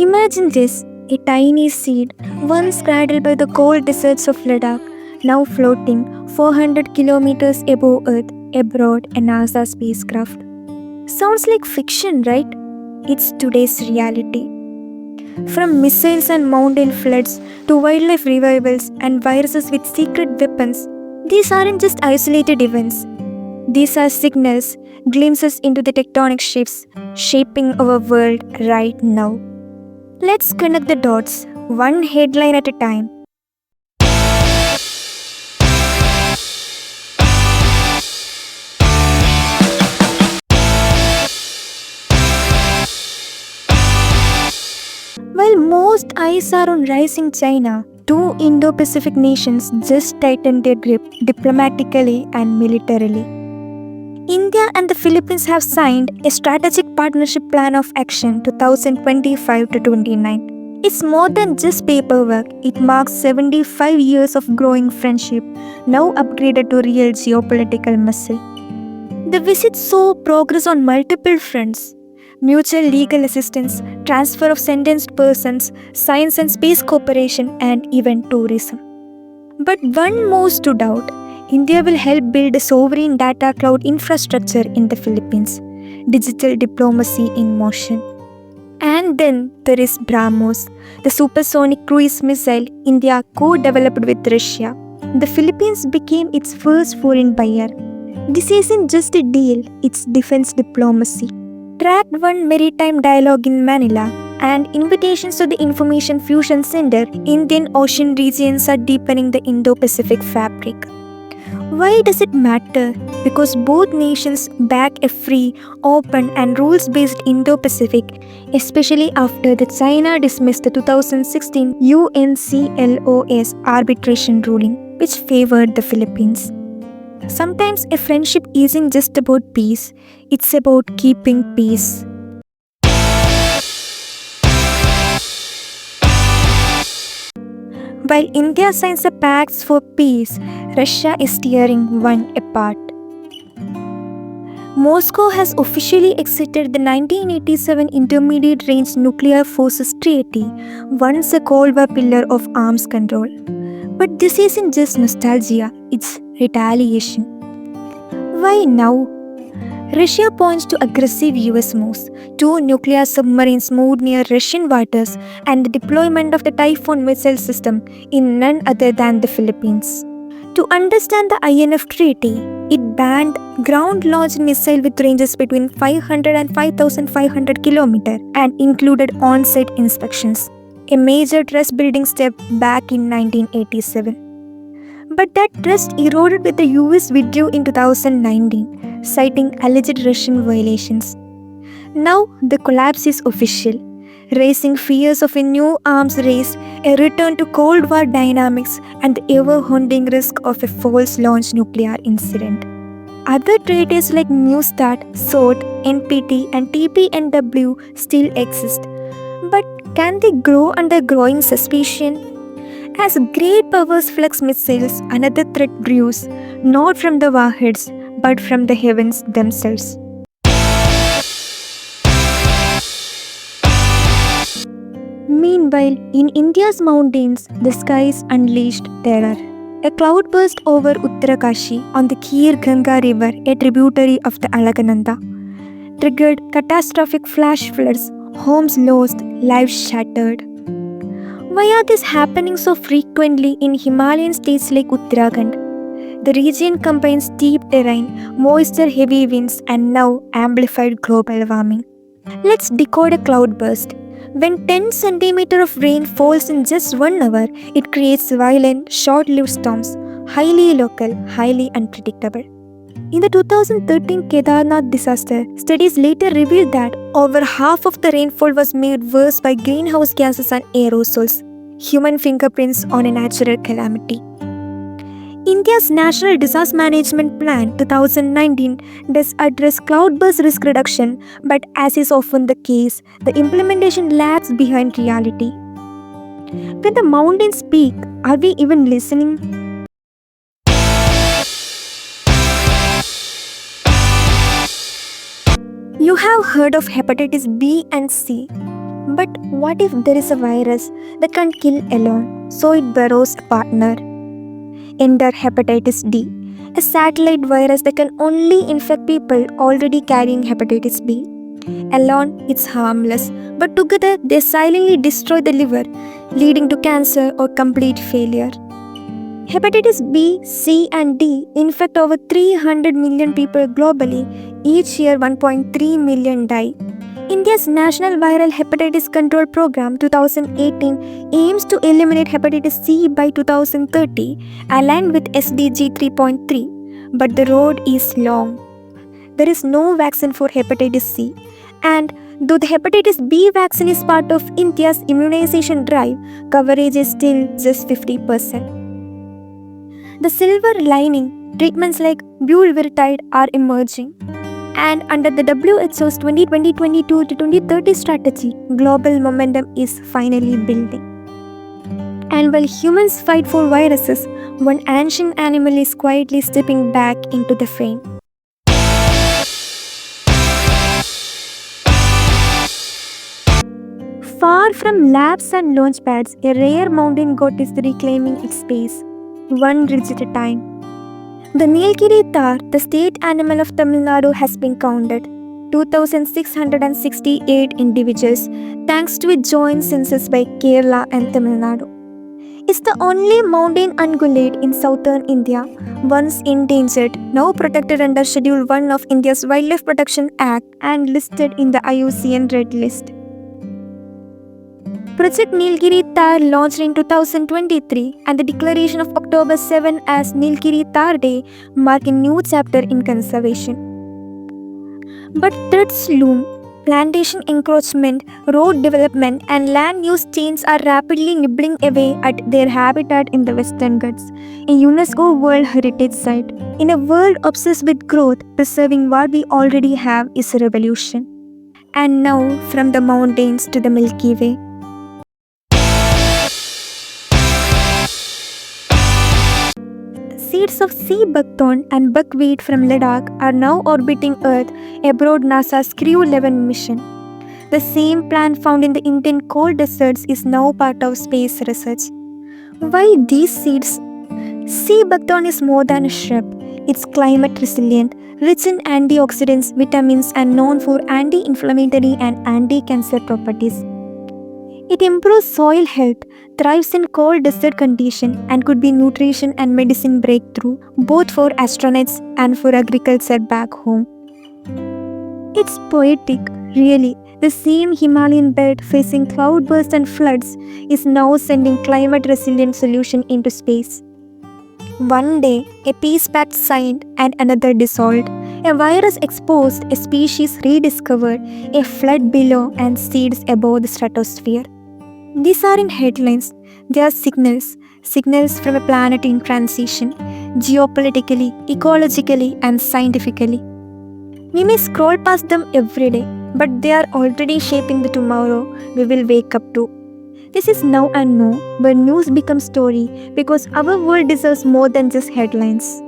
Imagine this, a tiny seed, once cradled by the cold deserts of Ladakh, now floating 400 kilometers above Earth aboard a NASA spacecraft. Sounds like fiction, right? It's today's reality. From missiles and mountain floods to wildlife revivals and viruses with secret weapons, these aren't just isolated events. These are signals, glimpses into the tectonic shifts shaping our world right now. Let's connect the dots, one headline at a time. While most eyes are on rising China, two Indo-Pacific nations just tightened their grip diplomatically and militarily. India and the Philippines have signed a strategic partnership plan of action 2025 to 29. It's more than just paperwork, it marks 75 years of growing friendship, now upgraded to real geopolitical muscle. The visit saw progress on multiple fronts: mutual legal assistance, transfer of sentenced persons, science and space cooperation, and even tourism. But one more stood out. India will help build a sovereign data cloud infrastructure in the Philippines. Digital diplomacy in motion. And then there is BrahMos, the supersonic cruise missile India co-developed with Russia. The Philippines became its first foreign buyer. This isn't just a deal, it's defense diplomacy. Track 1 Maritime Dialogue in Manila and invitations to the Information Fusion Center, Indian Ocean regions are deepening the Indo-Pacific fabric. Why does it matter? Because both nations back a free, open and rules-based Indo-Pacific, especially after the China dismissed the 2016 UNCLOS arbitration ruling, which favored the Philippines. Sometimes a friendship isn't just about peace, it's about keeping peace. While India signs the pacts for peace, Russia is tearing one apart. Moscow has officially exited the 1987 Intermediate Range Nuclear Forces Treaty, once a Cold War pillar of arms control. But this isn't just nostalgia, it's retaliation. Why now? Russia points to aggressive US moves. Two nuclear submarines moved near Russian waters and the deployment of the Typhoon missile system in none other than the Philippines. To understand the INF treaty, it banned ground-launched missiles with ranges between 500 and 5,500 km and included on-site inspections, a major trust-building step back in 1987. But that trust eroded with the US withdrew in 2019, citing alleged Russian violations. Now the collapse is official, raising fears of a new arms race, a return to Cold War dynamics, and the ever-haunting risk of a false-launch nuclear incident. Other treaties like New START, SORT, NPT, and TPNW still exist. But can they grow under growing suspicion? As great powers flex missiles, another threat brews, not from the warheads, but from the heavens themselves. Meanwhile, in India's mountains, the skies unleashed terror. A cloudburst over Uttarakhand on the Kir Ganga river, a tributary of the Alakananda, triggered catastrophic flash floods, homes lost, lives shattered. Why are these happening so frequently in Himalayan states like Uttarakhand? The region combines steep terrain, moisture-heavy winds, and now amplified global warming. Let's decode a cloudburst. When 10 cm of rain falls in just 1 hour, it creates violent, short-lived storms, highly local, highly unpredictable. In the 2013 Kedarnath disaster, studies later revealed that over half of the rainfall was made worse by greenhouse gases and aerosols, human fingerprints on a natural calamity. India's National Disaster Management Plan 2019 does address cloudburst risk reduction, but as is often the case, the implementation lags behind reality. When the mountains speak, are we even listening? You have heard of hepatitis B and C. But what if there is a virus that can't kill alone, so it borrows a partner? Enter hepatitis D, a satellite virus that can only infect people already carrying hepatitis B. Alone, it's harmless, but together they silently destroy the liver, leading to cancer or complete failure. Hepatitis B, C, and D infect over 300 million people globally. Each year, 1.3 million die. India's National Viral Hepatitis Control Program 2018 aims to eliminate hepatitis C by 2030, aligned with SDG 3.3. But the road is long. There is no vaccine for hepatitis C. And though the hepatitis B vaccine is part of India's immunization drive, coverage is still just 50%. The silver lining, treatments like bulevirtide are emerging. And under the WHO's 2022 to 2030 strategy, global momentum is finally building. And while humans fight for viruses, one ancient animal is quietly stepping back into the frame. Far from labs and launchpads, a rare mountain goat is reclaiming its space, one ridge at a time. The Nilgiri Tahr, the state animal of Tamil Nadu, has been counted 2,668 individuals thanks to a joint census by Kerala and Tamil Nadu. It's the only mountain ungulate in southern India, once endangered, now protected under Schedule 1 of India's Wildlife Protection Act and listed in the IUCN Red List. Project Nilgiri Tahr launched in 2023 and the declaration of October 7 as Nilgiri Tahr Day mark a new chapter in conservation. But threats loom. Plantation encroachment, road development and land use change are rapidly nibbling away at their habitat in the Western Ghats, a UNESCO World Heritage Site. In a world obsessed with growth, preserving what we already have is a revolution. And now, from the mountains to the Milky Way. Seeds of sea buckthorn and buckwheat from Ladakh are now orbiting Earth aboard NASA's Crew 11 mission. The same plant found in the Indian cold deserts is now part of space research. Why these seeds? Sea buckthorn is more than a shrub. It's climate resilient, rich in antioxidants, vitamins, and known for anti-inflammatory and anti-cancer properties. It improves soil health, thrives in cold desert conditions, and could be nutrition and medicine breakthrough, both for astronauts and for agriculture back home. It's poetic, really. The same Himalayan belt facing cloudbursts and floods is now sending climate-resilient solution into space. One day, a peace pact signed and another dissolved. A virus exposed, a species rediscovered, a flood below and seeds above the stratosphere. These aren't headlines, they are signals from a planet in transition, geopolitically, ecologically, and scientifically. We may scroll past them every day, but they are already shaping the tomorrow we will wake up to. This is Now and No, where news becomes story because our world deserves more than just headlines.